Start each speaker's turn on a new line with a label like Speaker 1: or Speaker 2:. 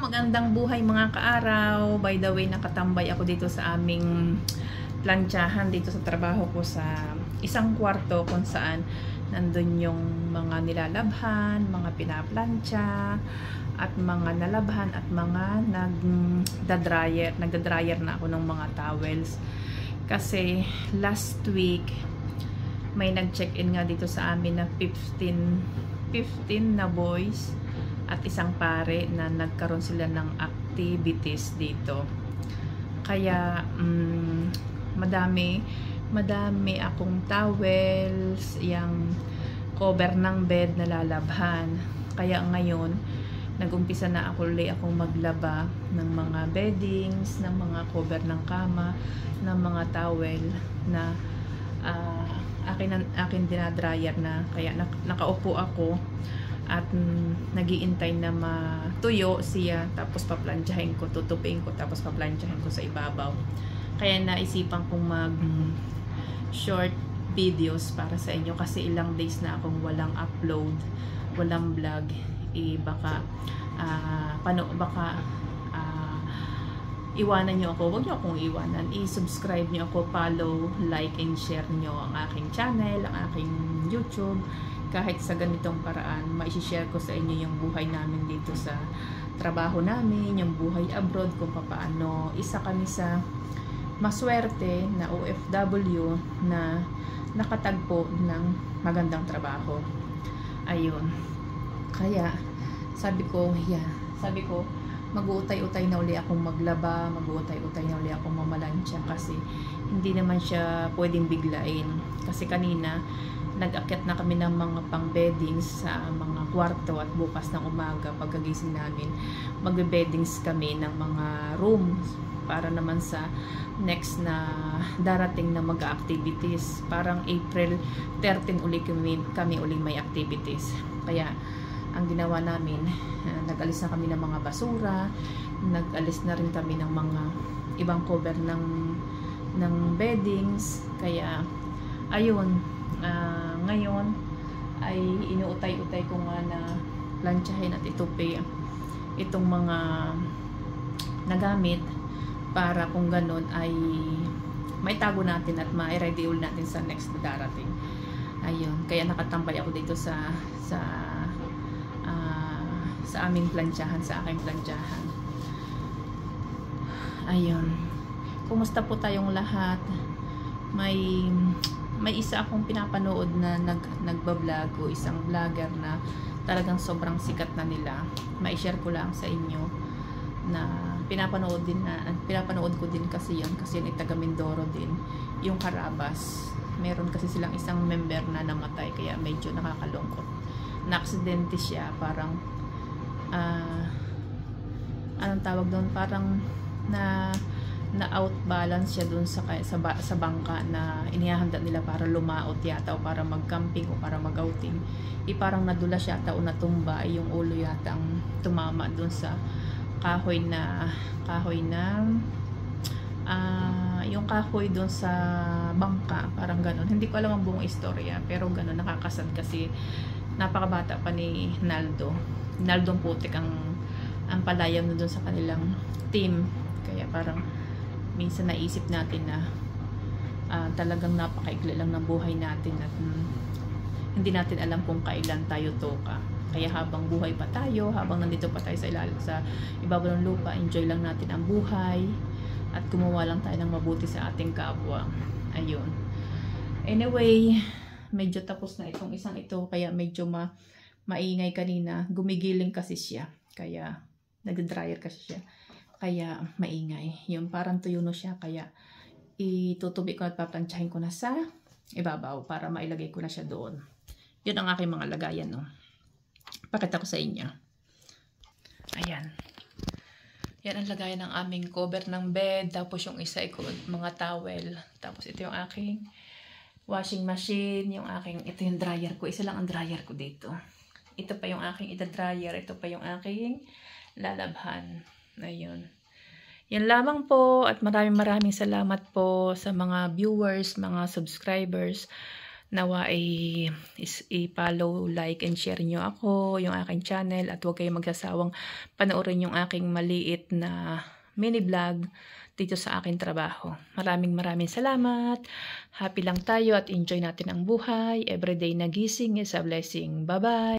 Speaker 1: magandang buhay mga kaaraw. By the way, nakatambay ako dito sa aming plantsahan dito sa trabaho ko sa isang kwarto kung saan nandun yung mga nilalabhan, mga pinaplantsa, at mga nalabhan at mga nagda-dryer na ako ng mga towels. Kasi last week may nag-check-in nga dito sa amin na 15 na boys at isang pare na nagkaroon sila ng activities dito. Kaya madami akong towels, yung cover ng bed na lalabhan. Kaya ngayon nag-umpisa na akong maglaba ng mga beddings, ng mga cover ng kama, ng mga towel na akin dinadryer na. Kaya nakaupo ako at nagiintay na matuyo siya, tapos paplantsahin ko, tutupiin ko, tapos paplantsahin ko sa ibabaw. Kaya naisipan kong mag short videos para sa inyo kasi ilang days na akong walang upload, walang vlog. Baka iwanan nyo ako. Huwag nyo akong iwanan, i-subscribe nyo ako, follow, like, and share nyo ang aking channel, ang aking YouTube. Kahit sa ganitong paraan, ma-share ko sa inyo yung buhay namin dito sa trabaho namin, yung buhay abroad, kung paano isa kami sa maswerte na OFW na nakatagpo ng magandang trabaho. Ayun. Kaya sabi ko mag-uutay-utay na uli akong maglaba, mag-uutay-utay na uli akong mamalansya kasi hindi naman siya pwedeng biglain. Kasi kanina nag-akyat na kami ng mga pang-beddings sa mga kwarto at bukas ng umaga pagkagising namin magbe-beddings kami ng mga rooms para naman sa next na darating na mag-activities. Parang April 13 uli kami uli may activities. Kaya ang ginawa namin, nag-alis na kami ng mga basura, nag-alis na rin kami ng mga ibang cover ng beddings. Kaya ayun, ngayon ay inuutay-utay ko nga na plantsahin at itupi itong mga nagamit para kung ganun ay may tago natin at ma-ready ulit natin sa next na darating. Ayun, kaya nakatambay ako dito sa aming plantsahan, sa aking plantsahan. Ayun, kumusta po tayong lahat? May isa akong pinapanood na nagbablog o isang vlogger na talagang sobrang sikat na nila. Ma-share ko lang sa inyo na pinapanood ko din kasi yun ay taga Mindoro din, yung Carabas. Meron kasi silang isang member na namatay, kaya medyo nakakalungkot. Na-aksidente siya, parang anong tawag doon, parang na outbalance siya dun sa bangka na inihahanda nila para lumaot yata o para mag-camping o para mag-outing. Parang nadula siya yata o natumba, yung ulo yata ang tumama dun sa yung kahoy dun sa bangka, parang ganun. Hindi ko alam ang buong istorya, pero ganun, nakakasad kasi napakabata pa ni Naldong Putik ang palayam na dun sa kanilang team. Kaya parang minsan naisip natin na talagang napakaikli lang ng buhay natin at hindi natin alam kung kailan tayo toka. Kaya habang buhay pa tayo, habang nandito pa tayo sa ibabaw ng lupa, enjoy lang natin ang buhay at gumawa lang tayo ng mabuti sa ating kapwa. Ayun. Anyway, medyo tapos na itong isang ito, kaya medyo maingay kanina. Gumigiling kasi siya, kaya nag-dryer kasi siya. Kaya maingay. Yung parang tuyo na siya, kaya itutubi ko at paplantsahin ko na sa ibabaw para mailagay ko na siya doon. Yun ang aking mga lagayan, no. Pakita ko sa inyo. Ayan. Yan ang lagayan ng aming cover ng bed. Tapos yung isa ay mga towel. Tapos ito yung aking washing machine. Ito yung dryer ko. Isa lang ang dryer ko dito. Ito pa yung aking ita-dryer. Ito pa yung aking lalabhan. Ayun. Yan lamang po at maraming salamat po sa mga viewers, mga subscribers Nawa i-follow, like, and share nyo ako, yung aking channel, at huwag kayong magsasawang panoorin yung aking maliit na mini vlog dito sa aking trabaho. Maraming salamat. Happy lang tayo at enjoy natin ang buhay. Everyday na gising is a blessing. Bye-bye!